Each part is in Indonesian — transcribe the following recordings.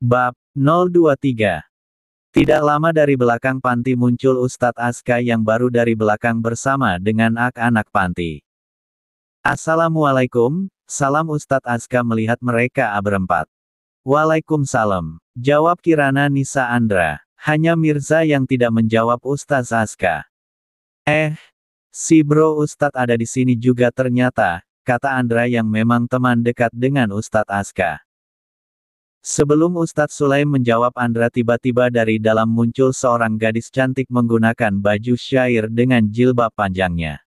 Bab 023. Tidak lama dari belakang panti muncul Ustadz Aska yang baru dari belakang bersama dengan anak-anak panti. Assalamualaikum, salam Ustadz Aska melihat mereka berempat. Waalaikumsalam, jawab Kirana Nisa Andra. Hanya Mirza yang tidak menjawab Ustadz Aska. Si bro Ustadz ada di sini juga ternyata, kata Andra yang memang teman dekat dengan Ustadz Aska. Sebelum Ustadz Sulaim menjawab Andra tiba-tiba dari dalam muncul seorang gadis cantik menggunakan baju syair dengan jilbab panjangnya.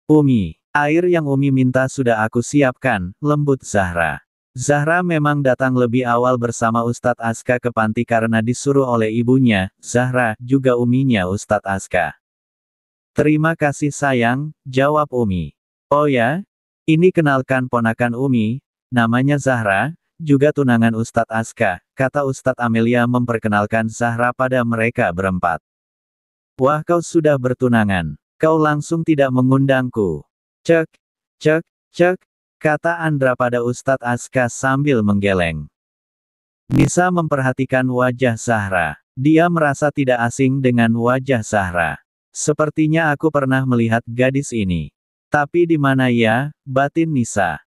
Umi, air yang Umi minta sudah aku siapkan, lembut Zahra. Zahra memang datang lebih awal bersama Ustadz Aska ke panti karena disuruh oleh ibunya, Zahra, juga uminya Ustadz Aska. Terima kasih sayang, jawab Umi. Oh ya? Ini kenalkan ponakan Umi, namanya Zahra, juga tunangan Ustadz Aska, kata Ustadz Amelia memperkenalkan Zahra pada mereka berempat. Wah kau sudah bertunangan, kau langsung tidak mengundangku. Cek, kata Andra pada Ustadz Aska sambil menggeleng. Nisa memperhatikan wajah Zahra. Dia merasa tidak asing dengan wajah Zahra. Sepertinya aku pernah melihat gadis ini. Tapi di mana ya, batin Nisa.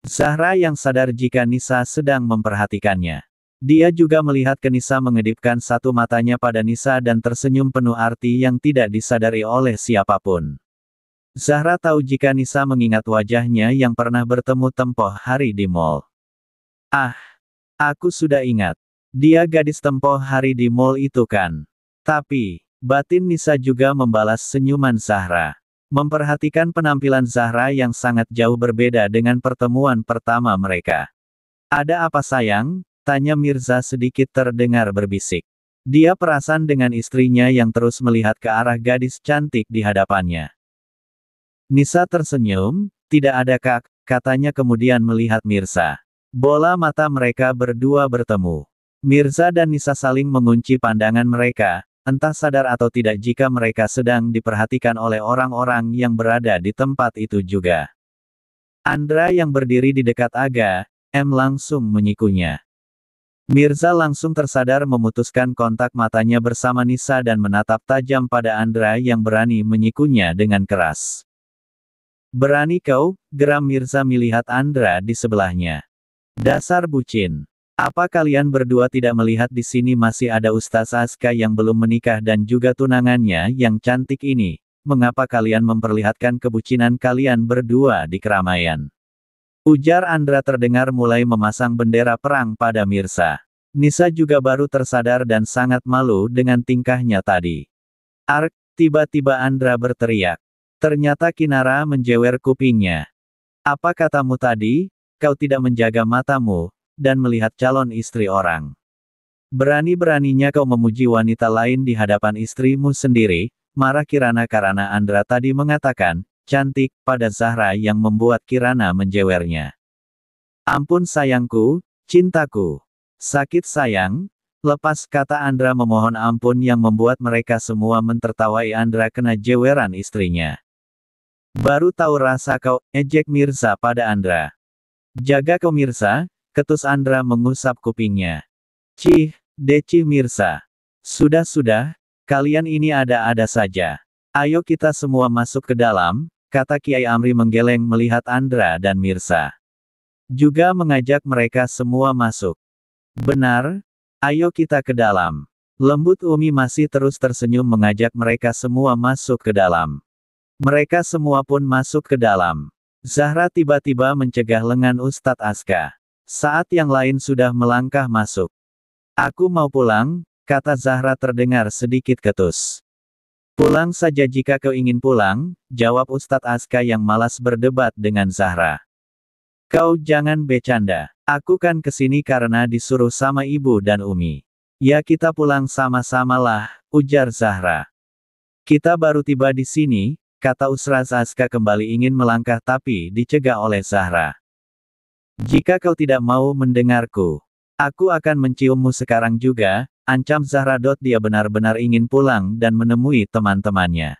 Zahra yang sadar jika Nisa sedang memperhatikannya. Dia juga melihat ke Nisa mengedipkan satu matanya pada Nisa dan tersenyum penuh arti yang tidak disadari oleh siapapun. Zahra tahu jika Nisa mengingat wajahnya yang pernah bertemu tempoh hari di mall. Aku sudah ingat. Dia gadis tempoh hari di mall itu kan. Tapi, batin Nisa juga membalas senyuman Zahra. Memperhatikan penampilan Zahra yang sangat jauh berbeda dengan pertemuan pertama mereka. Ada apa sayang? Tanya Mirza sedikit terdengar berbisik. Dia perasan dengan istrinya yang terus melihat ke arah gadis cantik di hadapannya. Nisa tersenyum, tidak ada kak, katanya kemudian melihat Mirza. Bola mata mereka berdua bertemu. Mirza dan Nisa saling mengunci pandangan mereka. Entah sadar atau tidak jika mereka sedang diperhatikan oleh orang-orang yang berada di tempat itu juga. Andra yang berdiri di dekat Aga, langsung menyikunya. Mirza langsung tersadar memutuskan kontak matanya bersama Nisa dan menatap tajam pada Andra yang berani menyikunya dengan keras. Berani kau, geram Mirza melihat Andra di sebelahnya. Dasar bucin. Apa kalian berdua tidak melihat di sini masih ada Ustaz Aska yang belum menikah dan juga tunangannya yang cantik ini? Mengapa kalian memperlihatkan kebucinan kalian berdua di keramaian? Ujar Andra terdengar mulai memasang bendera perang pada Mirza. Nisa juga baru tersadar dan sangat malu dengan tingkahnya tadi. Tiba-tiba Andra berteriak. Ternyata Kinara menjewer kupingnya. Apa katamu tadi? Kau tidak menjaga matamu dan melihat calon istri orang. Berani-beraninya kau memuji wanita lain di hadapan istrimu sendiri, marah Kirana karena Andra tadi mengatakan, cantik, pada Zahra yang membuat Kirana menjewernya. Ampun sayangku, cintaku. Sakit sayang, lepas kata Andra memohon ampun yang membuat mereka semua mentertawai Andra kena jeweran istrinya. Baru tahu rasa kau, ejek Mirza pada Andra. Jaga kau Mirza, ketus Andra mengusap kupingnya. Decih Mirza. Sudah, kalian ini ada-ada saja. Ayo kita semua masuk ke dalam, kata Kiai Amri menggeleng melihat Andra dan Mirza. Juga mengajak mereka semua masuk. Benar, ayo kita ke dalam. Lembut Umi masih terus tersenyum mengajak mereka semua masuk ke dalam. Mereka semua pun masuk ke dalam. Zahra tiba-tiba mencegah lengan Ustadz Aska. Saat yang lain sudah melangkah masuk. Aku mau pulang, kata Zahra terdengar sedikit ketus. Pulang saja jika kau ingin pulang, jawab Ustadz Aska yang malas berdebat dengan Zahra. Kau jangan bercanda. Aku kan kesini karena disuruh sama ibu dan Umi. Ya kita pulang sama-sama lah, ujar Zahra. Kita baru tiba di sini, kata Ustadz Aska kembali ingin melangkah tapi dicegah oleh Zahra. Jika kau tidak mau mendengarku, aku akan menciummu sekarang juga, ancam Zahra. Dia benar-benar ingin pulang dan menemui teman-temannya.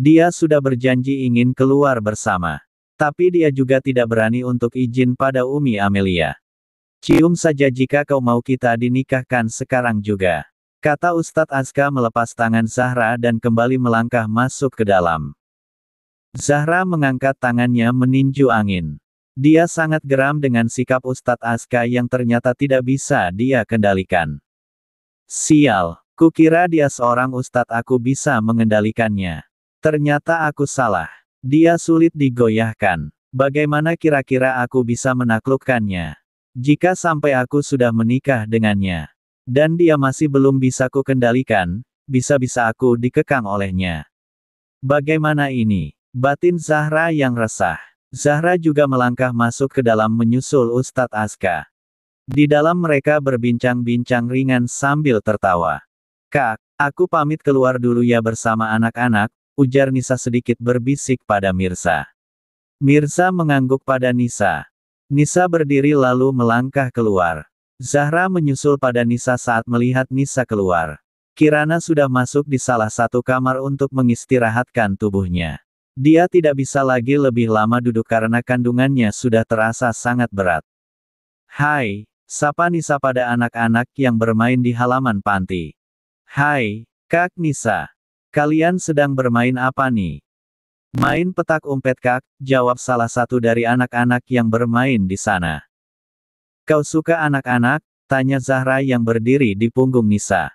Dia sudah berjanji ingin keluar bersama. Tapi dia juga tidak berani untuk izin pada Umi Amelia. Cium saja jika kau mau kita dinikahkan sekarang juga. Kata Ustadz Azka melepas tangan Zahra dan kembali melangkah masuk ke dalam. Zahra mengangkat tangannya meninju angin. Dia sangat geram dengan sikap Ustadz Azka yang ternyata tidak bisa dia kendalikan. Sial, kukira dia seorang ustadz aku bisa mengendalikannya. Ternyata aku salah. Dia sulit digoyahkan. Bagaimana kira-kira aku bisa menaklukkannya? Jika sampai aku sudah menikah dengannya, dan dia masih belum bisa ku kendalikan, bisa-bisa aku dikekang olehnya. Bagaimana ini? Batin Zahra yang resah. Zahra juga melangkah masuk ke dalam menyusul Ustadz Azka. Di dalam mereka berbincang-bincang ringan sambil tertawa. Kak, aku pamit keluar dulu ya bersama anak-anak, ujar Nisa sedikit berbisik pada Mirza. Mirza mengangguk pada Nisa. Nisa berdiri lalu melangkah keluar. Zahra menyusul pada Nisa saat melihat Nisa keluar. Kirana sudah masuk di salah satu kamar untuk mengistirahatkan tubuhnya. Dia tidak bisa lagi lebih lama duduk karena kandungannya sudah terasa sangat berat. Hai, sapa Nisa pada anak-anak yang bermain di halaman panti. Hai, Kak Nisa. Kalian sedang bermain apa nih? Main petak umpet Kak, jawab salah satu dari anak-anak yang bermain di sana. Kau suka anak-anak? Tanya Zahra yang berdiri di punggung Nisa.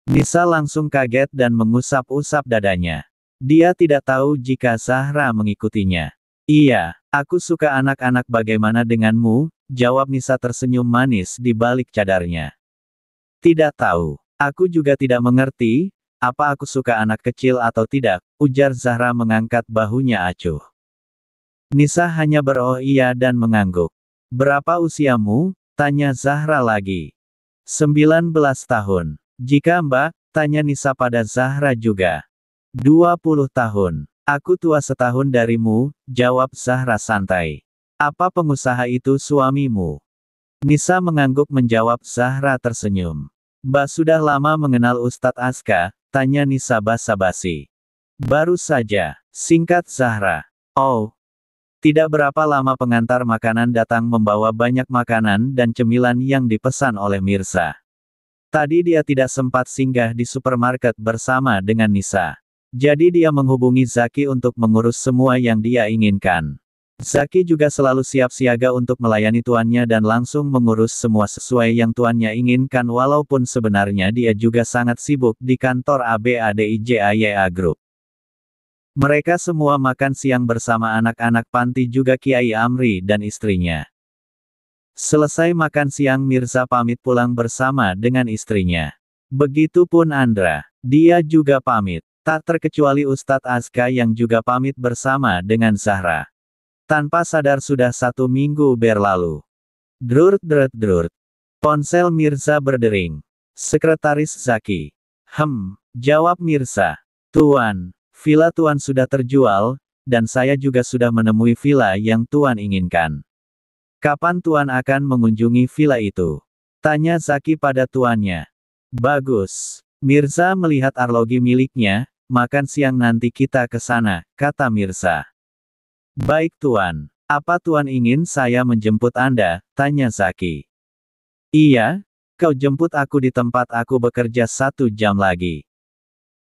Nisa langsung kaget dan mengusap-usap dadanya. Dia tidak tahu jika Zahra mengikutinya. Iya, aku suka anak-anak. Bagaimana denganmu? Jawab Nisa tersenyum manis di balik cadarnya. Tidak tahu. Aku juga tidak mengerti. Apa aku suka anak kecil atau tidak, ujar Zahra mengangkat bahunya acuh. Nisa hanya beroh iya dan mengangguk. Berapa usiamu? Tanya Zahra lagi. 19 tahun. Jika Mbak, tanya Nisa pada Zahra juga. 20 tahun. Aku tua setahun darimu, jawab Zahra santai. Apa pengusaha itu suamimu? Nisa mengangguk menjawab. Zahra tersenyum. Mbak sudah lama mengenal Ustadz Azka, tanya Nisa basa-basi. Baru saja, singkat Zahra. Oh. Tidak berapa lama pengantar makanan datang membawa banyak makanan dan cemilan yang dipesan oleh Mirza. Tadi dia tidak sempat singgah di supermarket bersama dengan Nisa. Jadi dia menghubungi Zaki untuk mengurus semua yang dia inginkan. Zaki juga selalu siap siaga untuk melayani tuannya dan langsung mengurus semua sesuai yang tuannya inginkan walaupun sebenarnya dia juga sangat sibuk di kantor ABADIJAYA Group. Mereka semua makan siang bersama anak-anak panti juga Kiai Amri dan istrinya. Selesai makan siang Mirza pamit pulang bersama dengan istrinya. Begitupun Andra, dia juga pamit. Tak terkecuali Ustadz Azka yang juga pamit bersama dengan Zahra. Tanpa sadar sudah 1 minggu berlalu. Drurt. Ponsel Mirza berdering. Sekretaris Zaki. Jawab Mirza. Tuan, villa Tuan sudah terjual, dan saya juga sudah menemui villa yang Tuan inginkan. Kapan Tuan akan mengunjungi villa itu? Tanya Zaki pada tuannya. Bagus. Mirza melihat arloji miliknya, makan siang nanti kita ke sana, kata Mirza. Baik Tuan. Apa Tuan ingin saya menjemput Anda? Tanya Zaki. Iya, kau jemput aku di tempat aku bekerja 1 jam lagi.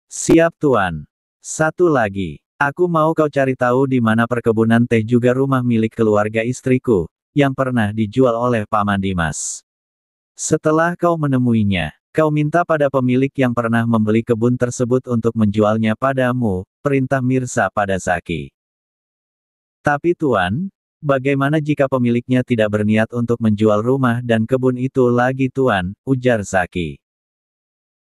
Siap Tuan. 1 lagi. Aku mau kau cari tahu di mana perkebunan teh juga rumah milik keluarga istriku, yang pernah dijual oleh Paman Dimas. Setelah kau menemuinya, kau minta pada pemilik yang pernah membeli kebun tersebut untuk menjualnya padamu, perintah Mirza pada Zaki. Tapi Tuan, bagaimana jika pemiliknya tidak berniat untuk menjual rumah dan kebun itu lagi Tuan, ujar Zaki.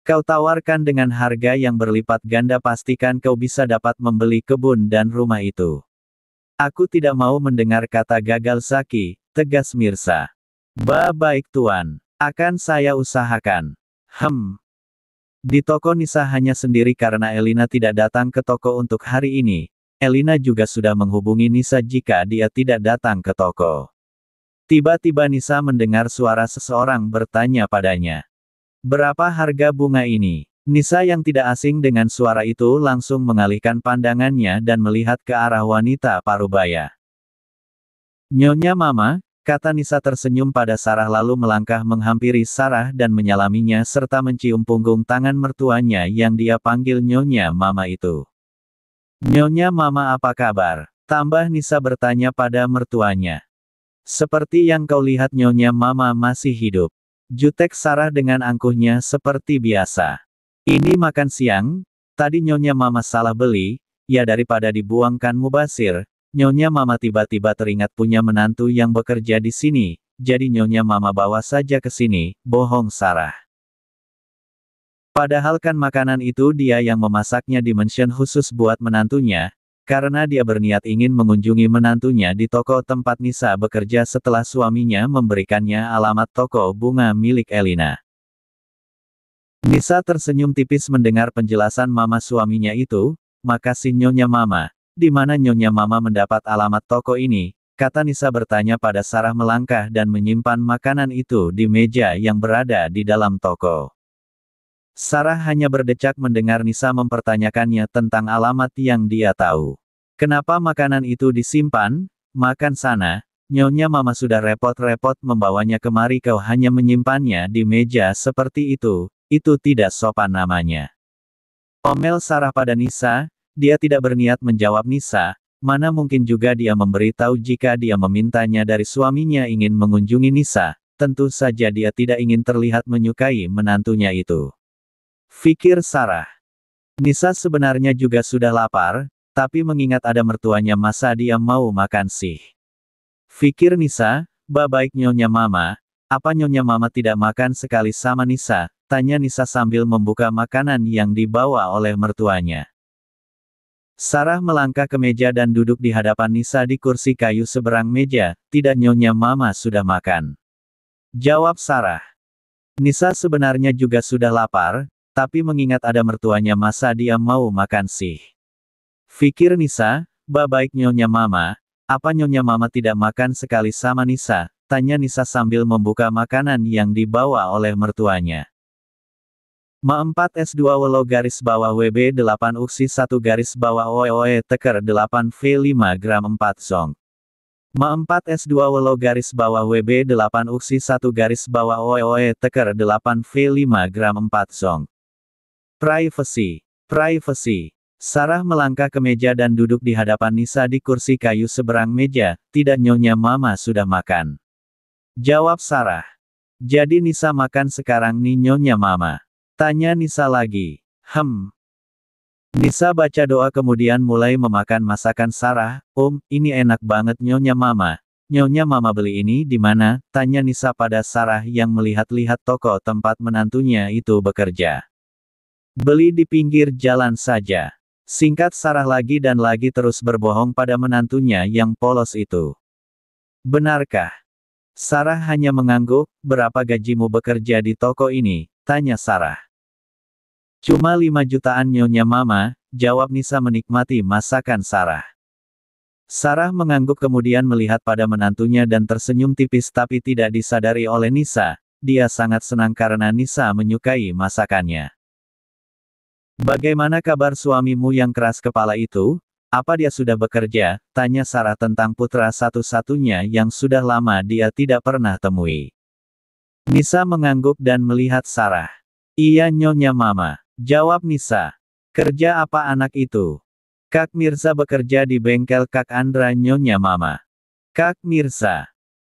Kau tawarkan dengan harga yang berlipat ganda pastikan kau bisa dapat membeli kebun dan rumah itu. Aku tidak mau mendengar kata gagal Zaki, tegas Mirza. Baik Tuan, akan saya usahakan. Di toko Nisa hanya sendiri karena Elina tidak datang ke toko untuk hari ini. Elina juga sudah menghubungi Nisa jika dia tidak datang ke toko. Tiba-tiba Nisa mendengar suara seseorang bertanya padanya. Berapa harga bunga ini? Nisa yang tidak asing dengan suara itu langsung mengalihkan pandangannya dan melihat ke arah wanita parubaya. Nyonya Mama, kata Nisa tersenyum pada Sarah lalu melangkah menghampiri Sarah dan menyalaminya serta mencium punggung tangan mertuanya yang dia panggil Nyonya Mama itu. Nyonya Mama apa kabar? Tambah Nisa bertanya pada mertuanya. Seperti yang kau lihat Nyonya Mama masih hidup. Jutek Sarah dengan angkuhnya seperti biasa. Ini makan siang? Tadi Nyonya Mama salah beli, ya daripada dibuangkan mubazir. Nyonya Mama tiba-tiba teringat punya menantu yang bekerja di sini, jadi Nyonya Mama bawa saja ke sini, bohong Sarah. Padahal kan makanan itu dia yang memasaknya di mansion khusus buat menantunya, karena dia berniat ingin mengunjungi menantunya di toko tempat Nisa bekerja setelah suaminya memberikannya alamat toko bunga milik Elina. Nisa tersenyum tipis mendengar penjelasan mama suaminya itu, makasih Nyonya Mama. Di mana Nyonya Mama mendapat alamat toko ini? Kata Nisa bertanya pada Sarah melangkah dan menyimpan makanan itu di meja yang berada di dalam toko. Sarah hanya berdecak mendengar Nisa mempertanyakannya tentang alamat yang dia tahu. Kenapa makanan itu disimpan? Makan sana. Nyonya Mama sudah repot-repot membawanya kemari kau hanya menyimpannya di meja seperti itu tidak sopan namanya. Omel Sarah pada Nisa. Dia tidak berniat menjawab Nisa, mana mungkin juga dia memberitahu jika dia memintanya dari suaminya ingin mengunjungi Nisa, tentu saja dia tidak ingin terlihat menyukai menantunya itu. Fikir Sarah. Nisa sebenarnya juga sudah lapar, tapi mengingat ada mertuanya masa dia mau makan sih. Fikir Nisa, baik Nyonya Mama, apa Nyonya Mama tidak makan sekali sama Nisa, tanya Nisa sambil membuka makanan yang dibawa oleh mertuanya. Sarah melangkah ke meja dan duduk di hadapan Nisa di kursi kayu seberang meja, tidak Nyonya Mama sudah makan. Jawab Sarah. Nisa sebenarnya juga sudah lapar, tapi mengingat ada mertuanya masa dia mau makan sih. Fikir Nisa, baik Nyonya Mama, apa Nyonya Mama tidak makan sekali sama Nisa, tanya Nisa sambil membuka makanan yang dibawa oleh mertuanya. Ma 4 S2 Welo garis bawah WB 8 Uksi 1 garis bawah OEOE Teker 8 V 5 gram 4 Zong. Ma 4 S2 Welo garis bawah WB 8 Uksi 1 garis bawah OEOE Teker 8 V 5 gram 4 Zong. Privacy. Sarah melangkah ke meja dan duduk di hadapan Nisa di kursi kayu seberang meja, tidak Nyonya Mama sudah makan. Jawab Sarah. Jadi Nisa makan sekarang nih Nyonya Mama. Tanya Nisa lagi. Nisa baca doa kemudian mulai memakan masakan Sarah. Ini enak banget Nyonya Mama. Nyonya Mama beli ini di mana? Tanya Nisa pada Sarah yang melihat-lihat toko tempat menantunya itu bekerja. Beli di pinggir jalan saja. Singkat Sarah lagi dan lagi terus berbohong pada menantunya yang polos itu. Benarkah? Sarah hanya mengangguk. Berapa gajimu bekerja di toko ini? Tanya Sarah. Cuma 5 jutaan Nyonya Mama, jawab Nisa menikmati masakan Sarah. Sarah mengangguk kemudian melihat pada menantunya dan tersenyum tipis tapi tidak disadari oleh Nisa, dia sangat senang karena Nisa menyukai masakannya. Bagaimana kabar suamimu yang keras kepala itu? Apa dia sudah bekerja? Tanya Sarah tentang putra satu-satunya yang sudah lama dia tidak pernah temui. Nisa mengangguk dan melihat Sarah. Iya Nyonya Mama. Jawab Nisa. Kerja apa anak itu? Kak Mirza bekerja di bengkel Kak Andra Nyonya Mama. Kak Mirza.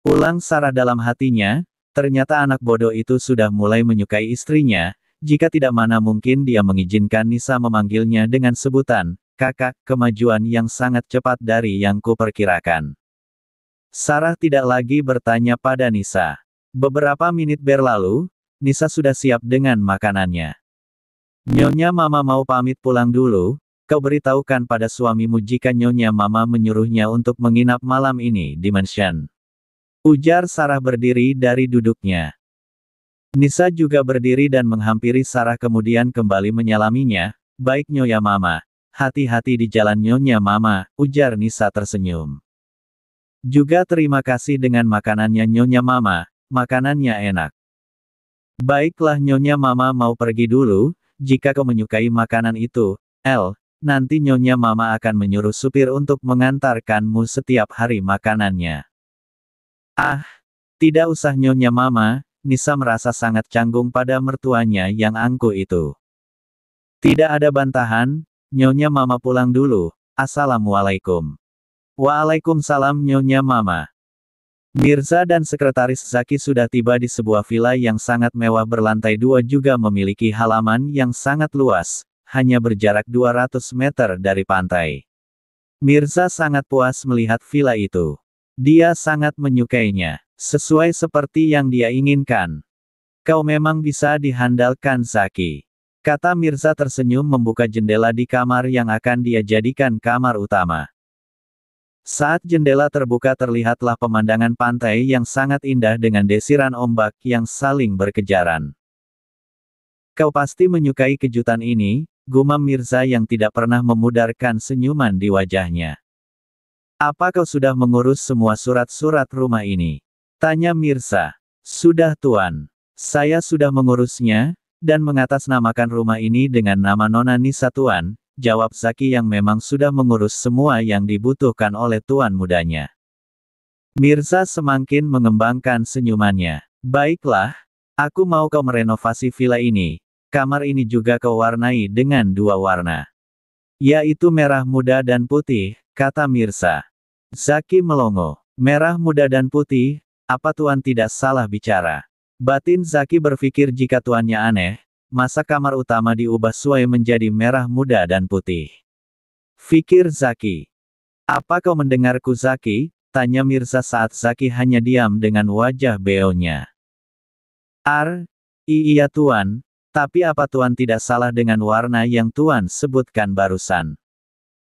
Ulang Sarah dalam hatinya, ternyata anak bodoh itu sudah mulai menyukai istrinya, jika tidak mana mungkin dia mengizinkan Nisa memanggilnya dengan sebutan, kakak, kemajuan yang sangat cepat dari yang kuperkirakan. Sarah tidak lagi bertanya pada Nisa. Beberapa menit berlalu, Nisa sudah siap dengan makanannya. Nyonya Mama mau pamit pulang dulu, kau beritahukan pada suamimu jika Nyonya Mama menyuruhnya untuk menginap malam ini di mansion. Ujar Sarah berdiri dari duduknya. Nisa juga berdiri dan menghampiri Sarah kemudian kembali menyalaminya, baik Nyonya Mama, hati-hati di jalan Nyonya Mama, ujar Nisa tersenyum. Juga terima kasih dengan makanannya Nyonya Mama, makanannya enak. Baiklah Nyonya Mama mau pergi dulu, jika kau menyukai makanan itu, nanti Nyonya Mama akan menyuruh supir untuk mengantarkanmu setiap hari makanannya. Ah, tidak usah Nyonya Mama, Nisa merasa sangat canggung pada mertuanya yang angkuh itu. Tidak ada bantahan, Nyonya Mama pulang dulu, Assalamualaikum. Waalaikumsalam Nyonya Mama. Mirza dan Sekretaris Zaki sudah tiba di sebuah villa yang sangat mewah berlantai 2 juga memiliki halaman yang sangat luas, hanya berjarak 200 meter dari pantai. Mirza sangat puas melihat villa itu. Dia sangat menyukainya, sesuai seperti yang dia inginkan. Kau memang bisa dihandalkan Zaki. Kata Mirza tersenyum membuka jendela di kamar yang akan dia jadikan kamar utama. Saat jendela terbuka terlihatlah pemandangan pantai yang sangat indah dengan desiran ombak yang saling berkejaran. Kau pasti menyukai kejutan ini, gumam Mirza yang tidak pernah memudarkan senyuman di wajahnya. Apa kau sudah mengurus semua surat-surat rumah ini? Tanya Mirza. Sudah Tuan. Saya sudah mengurusnya, dan mengatasnamakan rumah ini dengan nama Nona Nisa Tuan, jawab Zaki yang memang sudah mengurus semua yang dibutuhkan oleh tuan mudanya. Mirza semakin mengembangkan senyumannya. Baiklah, aku mau kau merenovasi villa ini. Kamar ini juga kau warnai dengan 2 warna. Yaitu merah muda dan putih, kata Mirza. Zaki melongo. Merah muda dan putih, apa tuan tidak salah bicara? Batin Zaki berpikir jika tuannya aneh, masa kamar utama diubah sesuai menjadi merah muda dan putih. Fikir Zaki. Apa kau mendengarku Zaki? Tanya Mirza saat Zaki hanya diam dengan wajah beonya. Iya tuan, tapi apa tuan tidak salah dengan warna yang tuan sebutkan barusan?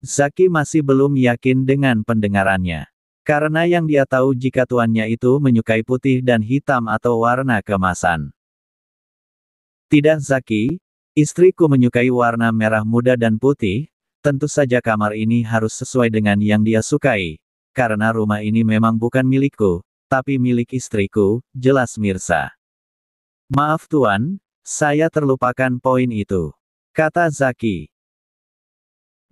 Zaki masih belum yakin dengan pendengarannya. Karena yang dia tahu jika tuannya itu menyukai putih dan hitam atau warna kemasan. Tidak Zaki, istriku menyukai warna merah muda dan putih, tentu saja kamar ini harus sesuai dengan yang dia sukai, karena rumah ini memang bukan milikku, tapi milik istriku, jelas Mirza. Maaf tuan, saya terlupakan poin itu, kata Zaki.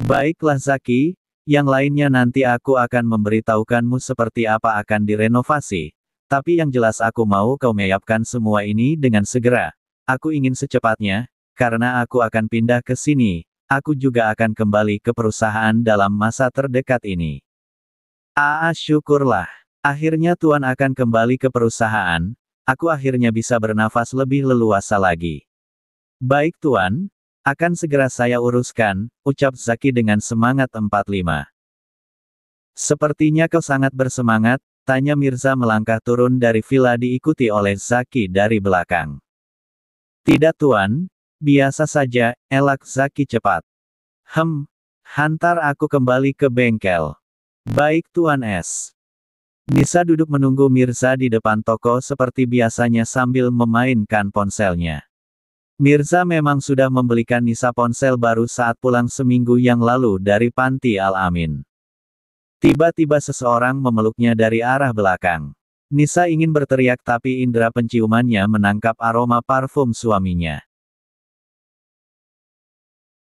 Baiklah Zaki, yang lainnya nanti aku akan memberitahukanmu seperti apa akan direnovasi, tapi yang jelas aku mau kau menyiapkan semua ini dengan segera. Aku ingin secepatnya, karena aku akan pindah ke sini, aku juga akan kembali ke perusahaan dalam masa terdekat ini. Syukurlah. Akhirnya Tuan akan kembali ke perusahaan, aku akhirnya bisa bernafas lebih leluasa lagi. Baik Tuan, akan segera saya uruskan, ucap Zaki dengan semangat 45. Sepertinya kau sangat bersemangat, tanya Mirza melangkah turun dari villa diikuti oleh Zaki dari belakang. Tidak Tuan, biasa saja, elak Zaki cepat. Hantar aku kembali ke bengkel. Baik Tuan S. Nisa duduk menunggu Mirza di depan toko seperti biasanya sambil memainkan ponselnya. Mirza memang sudah membelikan Nisa ponsel baru saat pulang seminggu yang lalu dari Panti Al-Amin. Tiba-tiba seseorang memeluknya dari arah belakang. Nisa ingin berteriak tapi indera penciumannya menangkap aroma parfum suaminya.